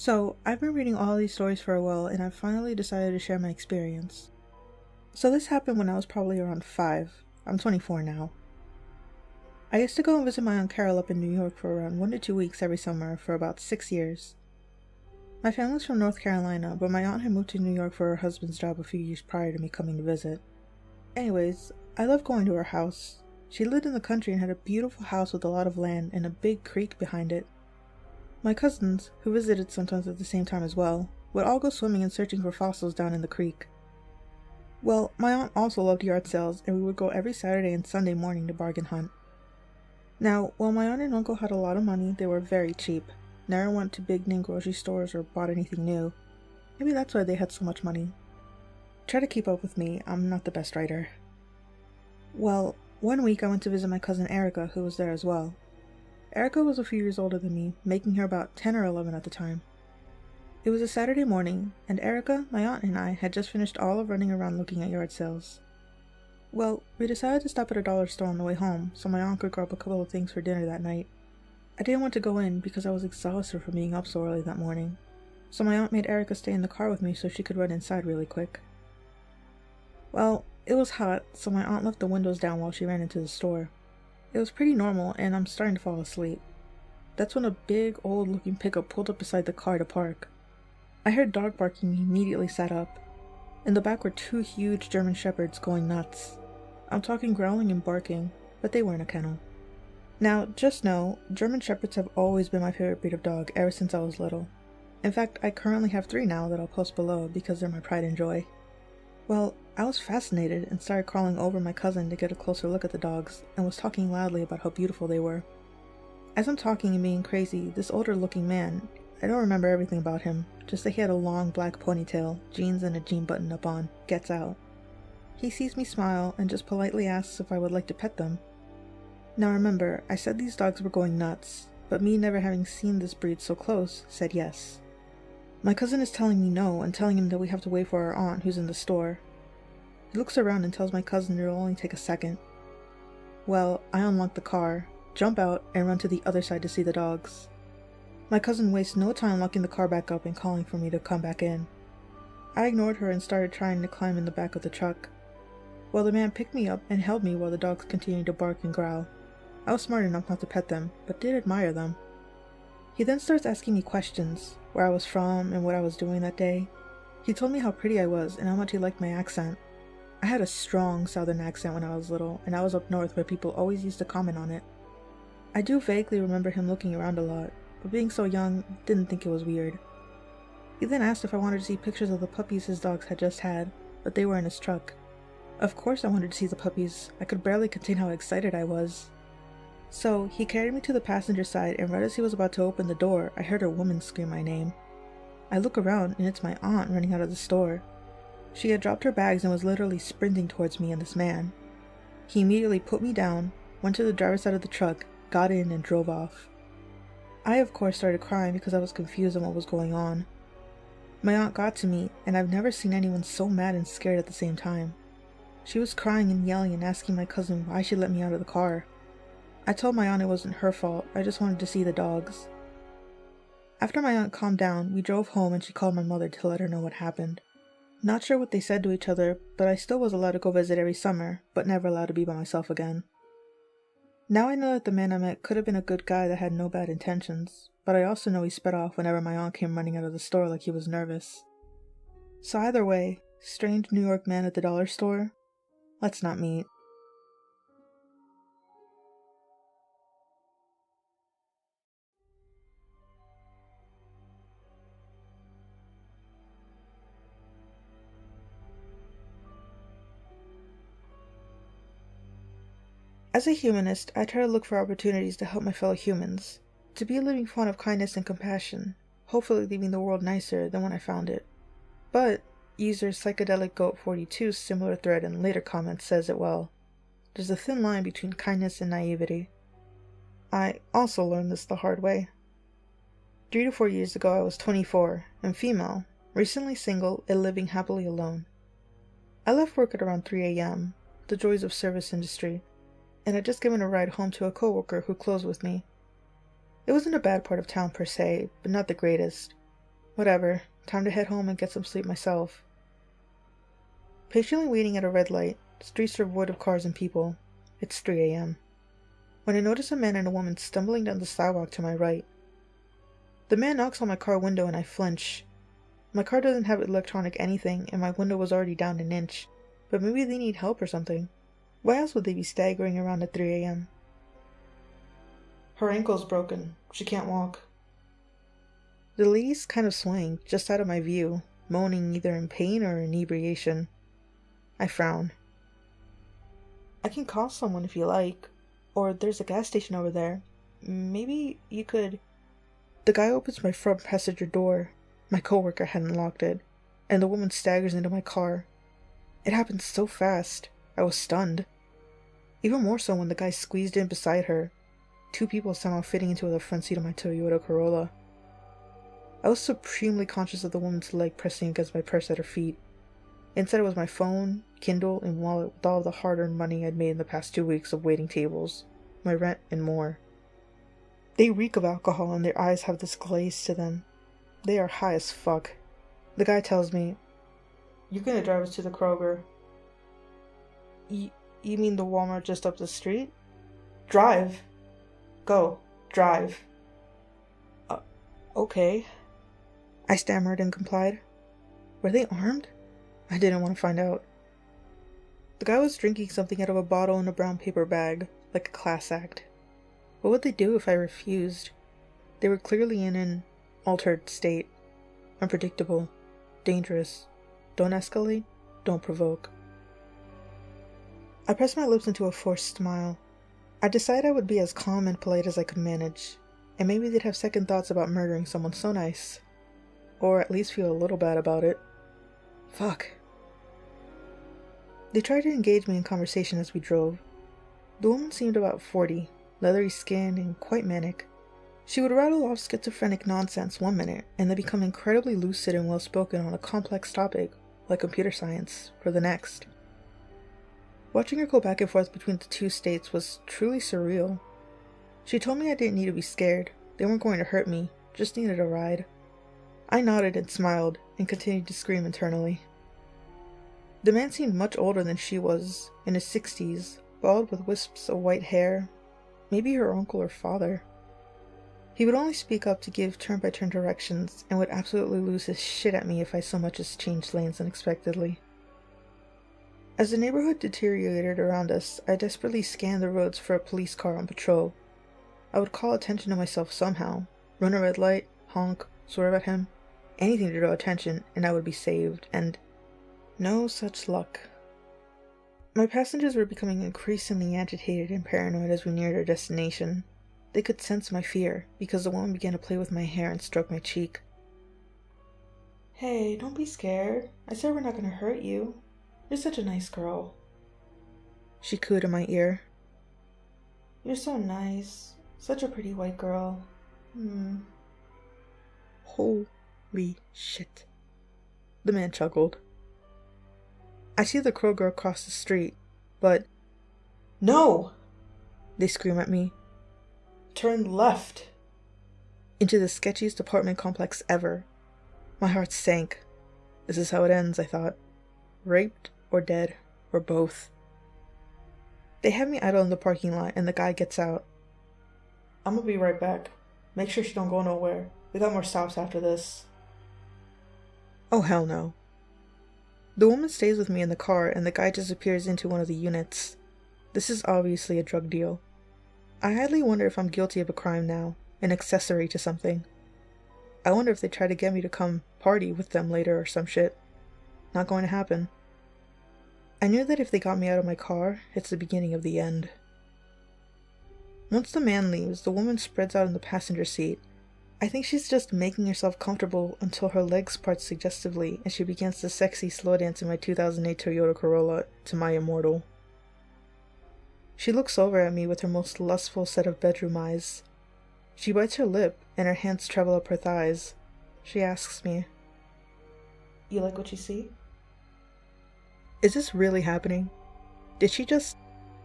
So, I've been reading all these stories for a while and I've finally decided to share my experience. So, this happened when I was probably around 5. I'm 24 now. I used to go and visit my Aunt Carol up in New York for around 1 to 2 weeks every summer for about 6 years. My family's from North Carolina, but my aunt had moved to New York for her husband's job a few years prior to me coming to visit. Anyways, I loved going to her house. She lived in the country and had a beautiful house with a lot of land and a big creek behind it. My cousins, who visited sometimes at the same time as well, would all go swimming and searching for fossils down in the creek. Well, my aunt also loved yard sales, and we would go every Saturday and Sunday morning to bargain hunt. Now, while my aunt and uncle had a lot of money, they were very cheap. Never went to big name grocery stores or bought anything new. Maybe that's why they had so much money. Try to keep up with me, I'm not the best writer. Well, one week I went to visit my cousin Erica, who was there as well. Erica was a few years older than me, making her about 10 or 11 at the time. It was a Saturday morning, and Erica, my aunt, and I had just finished all of running around looking at yard sales. Well, we decided to stop at a dollar store on the way home, so my aunt could grab a couple of things for dinner that night. I didn't want to go in because I was exhausted from being up so early that morning, so my aunt made Erica stay in the car with me so she could run inside really quick. Well, it was hot, so my aunt left the windows down while she ran into the store. It was pretty normal, and I'm starting to fall asleep. That's when a big, old-looking pickup pulled up beside the car to park. I heard dog barking and immediately sat up. In the back were 2 huge German shepherds going nuts. I'm talking growling and barking, but they weren't a kennel. Now, just know, German shepherds have always been my favorite breed of dog ever since I was little. In fact, I currently have 3 now that I'll post below because they're my pride and joy. Well, I was fascinated and started crawling over my cousin to get a closer look at the dogs and was talking loudly about how beautiful they were. As I'm talking and being crazy, this older looking man, I don't remember everything about him, just that he had a long black ponytail, jeans and a jean button up on, gets out. He sees me smile and just politely asks if I would like to pet them. Now remember, I said these dogs were going nuts, but me never having seen this breed so close, said yes. My cousin is telling me no and telling him that we have to wait for our aunt who's in the store. He looks around and tells my cousin it'll only take a second. Well, I unlock the car, jump out, and run to the other side to see the dogs. My cousin wastes no time locking the car back up and calling for me to come back in. I ignored her and started trying to climb in the back of the truck. Well, the man picked me up and held me while the dogs continued to bark and growl. I was smart enough not to pet them, but did admire them. He then starts asking me questions, where I was from and what I was doing that day. He told me how pretty I was and how much he liked my accent. I had a strong southern accent when I was little, and I was up north where people always used to comment on it. I do vaguely remember him looking around a lot, but being so young, didn't think it was weird. He then asked if I wanted to see pictures of the puppies his dogs had just had, but they were in his truck. Of course I wanted to see the puppies. I could barely contain how excited I was. So, he carried me to the passenger side, and right as he was about to open the door, I heard a woman scream my name. I look around, and it's my aunt running out of the store. She had dropped her bags and was literally sprinting towards me and this man. He immediately put me down, went to the driver's side of the truck, got in, and drove off. I, of course, started crying because I was confused on what was going on. My aunt got to me, and I've never seen anyone so mad and scared at the same time. She was crying and yelling and asking my cousin why she let me out of the car. I told my aunt it wasn't her fault, I just wanted to see the dogs. After my aunt calmed down, we drove home and she called my mother to let her know what happened. Not sure what they said to each other, but I still was allowed to go visit every summer, but never allowed to be by myself again. Now I know that the man I met could have been a good guy that had no bad intentions, but I also know he sped off whenever my aunt came running out of the store like he was nervous. So either way, strange New York man at the dollar store, let's not meet. As a humanist, I try to look for opportunities to help my fellow humans, to be a living font of kindness and compassion, hopefully leaving the world nicer than when I found it. But, user Psychedelic Goat 42's similar thread in later comments says it well. There's a thin line between kindness and naivety. I also learned this the hard way. 3 to 4 years ago I was 24, and female, recently single and living happily alone. I left work at around 3 a.m., the joys of service industry, and had just given a ride home to a coworker who closed with me. It wasn't a bad part of town per se, but not the greatest. Whatever, time to head home and get some sleep myself. Patiently waiting at a red light, streets are void of cars and people. It's 3 a.m. when I notice a man and a woman stumbling down the sidewalk to my right. The man knocks on my car window and I flinch. My car doesn't have electronic anything and my window was already down an inch, but maybe they need help or something. Why else would they be staggering around at 3 a.m.? Her ankle's broken. She can't walk. The lady's kind of swaying, just out of my view, moaning either in pain or inebriation. I frown. I can call someone if you like, or there's a gas station over there. Maybe you could... The guy opens my front passenger door. My coworker hadn't locked it, and the woman staggers into my car. It happened so fast, I was stunned. Even more so when the guy squeezed in beside her, 2 people somehow fitting into the front seat of my Toyota Corolla. I was supremely conscious of the woman's leg pressing against my purse at her feet. Inside was my phone, Kindle, and wallet with all of the hard-earned money I'd made in the past 2 weeks of waiting tables, my rent, and more. They reek of alcohol and their eyes have this glaze to them. They are high as fuck. The guy tells me, "You're gonna drive us to the Kroger." You mean the Walmart just up the street? Drive. Go. Drive. Okay. I stammered and complied. Were they armed? I didn't want to find out. The guy was drinking something out of a bottle in a brown paper bag, like a class act. What would they do if I refused? They were clearly in an altered state. Unpredictable. Dangerous. Don't escalate. Don't provoke. I pressed my lips into a forced smile. I decided I would be as calm and polite as I could manage, and maybe they'd have second thoughts about murdering someone so nice. Or at least feel a little bad about it. Fuck. They tried to engage me in conversation as we drove. The woman seemed about 40, leathery skin, and quite manic. She would rattle off schizophrenic nonsense one minute, and then become incredibly lucid and well-spoken on a complex topic, like computer science, for the next. Watching her go back and forth between the 2 states was truly surreal. She told me I didn't need to be scared. They weren't going to hurt me, just needed a ride. I nodded and smiled, and continued to scream internally. The man seemed much older than she was, in his 60s, bald with wisps of white hair, maybe her uncle or father. He would only speak up to give turn-by-turn directions, and would absolutely lose his shit at me if I so much as changed lanes unexpectedly. As the neighborhood deteriorated around us, I desperately scanned the roads for a police car on patrol. I would call attention to myself somehow, run a red light, honk, swerve at him, anything to draw attention, and I would be saved, and no such luck. My passengers were becoming increasingly agitated and paranoid as we neared our destination. They could sense my fear, because the woman began to play with my hair and stroke my cheek. "Hey, don't be scared. I said we're not gonna hurt you. You're such a nice girl." She cooed in my ear. "You're so nice. Such a pretty white girl. Holy shit." The man chuckled. I see the Kroger across the street, but... "No!" they scream at me. "Turn left." Into the sketchiest apartment complex ever. My heart sank. This is how it ends, I thought. Raped, or dead, or both. They have me idle in the parking lot, and the guy gets out. "I'm gonna be right back. Make sure she don't go nowhere. We got more stops after this." Oh, hell no. The woman stays with me in the car, and the guy disappears into one of the units. This is obviously a drug deal. I highly wonder if I'm guilty of a crime now, an accessory to something. I wonder if they try to get me to come party with them later or some shit. Not going to happen. I knew that if they got me out of my car, it's the beginning of the end. Once the man leaves, the woman spreads out in the passenger seat. I think she's just making herself comfortable until her legs part suggestively and she begins the sexy slow dance in my 2008 Toyota Corolla to my immortal. She looks over at me with her most lustful set of bedroom eyes. She bites her lip and her hands travel up her thighs. She asks me, "You like what you see?" Is this really happening? Did she just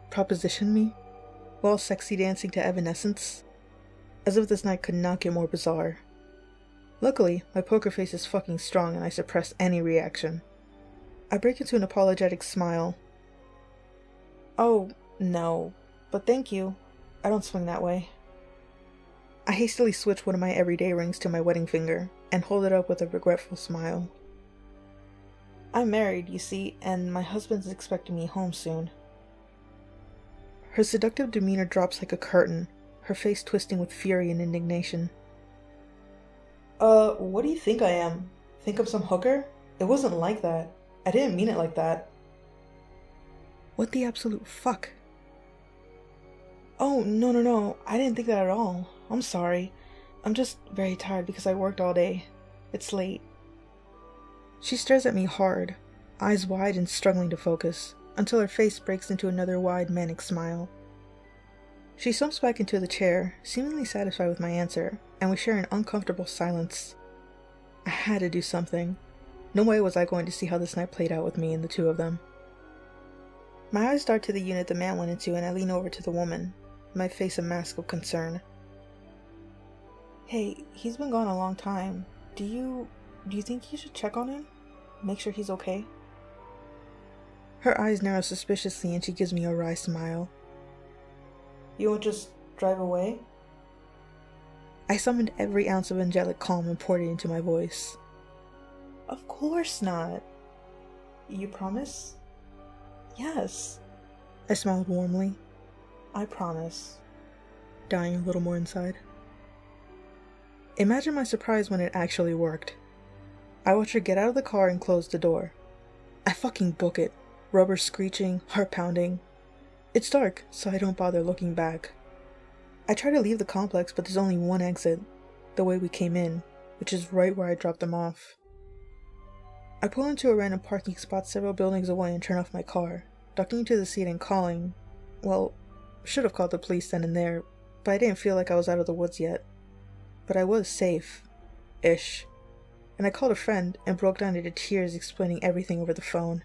proposition me while sexy dancing to Evanescence? As if this night could not get more bizarre. Luckily, my poker face is fucking strong and I suppress any reaction. I break into an apologetic smile. Oh, no, but thank you. I don't swing that way. I hastily switch one of my everyday rings to my wedding finger and hold it up with a regretful smile. I'm married, you see, and my husband's expecting me home soon. Her seductive demeanor drops like a curtain, her face twisting with fury and indignation. What do you think I am? Think I'm some hooker? It wasn't like that. I didn't mean it like that. What the absolute fuck? Oh, no, I didn't think that at all. I'm sorry. I'm just very tired because I worked all day. It's late. She stares at me hard, eyes wide and struggling to focus, until her face breaks into another wide, manic smile. She slumps back into the chair, seemingly satisfied with my answer, and we share an uncomfortable silence. I had to do something. No way was I going to see how this night played out with me and the two of them. My eyes dart to the unit the man went into and I lean over to the woman, my face a mask of concern. Hey, he's been gone a long time. Do you think you should check on him? Make sure he's okay? Her eyes narrow suspiciously and she gives me a wry smile. You won't just drive away? I summoned every ounce of angelic calm and poured it into my voice. Of course not. You promise? Yes. I smiled warmly. I promise. Dying a little more inside. Imagine my surprise when it actually worked. I watched her get out of the car and close the door. I fucking book it. Rubber screeching, heart pounding. It's dark, so I don't bother looking back. I try to leave the complex, but there's only one exit, the way we came in, which is right where I dropped them off. I pull into a random parking spot several buildings away and turn off my car, ducking into the seat and calling. Well, should have called the police then and there, but I didn't feel like I was out of the woods yet. But I was safe-ish. And I called a friend and broke down into tears explaining everything over the phone.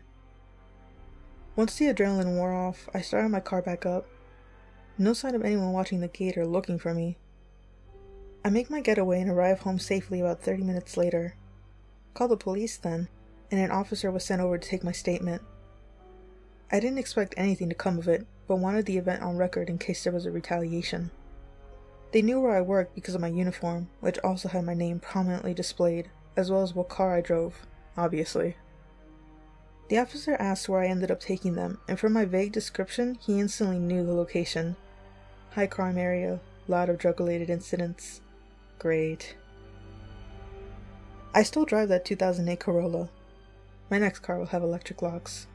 Once the adrenaline wore off, I started my car back up. No sign of anyone watching the gate or looking for me. I make my getaway and arrive home safely about 30 minutes later. Call the police then, and an officer was sent over to take my statement. I didn't expect anything to come of it, but wanted the event on record in case there was a retaliation. They knew where I worked because of my uniform, which also had my name prominently displayed, as well as what car I drove, obviously. The officer asked where I ended up taking them, and from my vague description, he instantly knew the location. High crime area, lot of drug-related incidents. Great. I still drive that 2008 Corolla. My next car will have electric locks.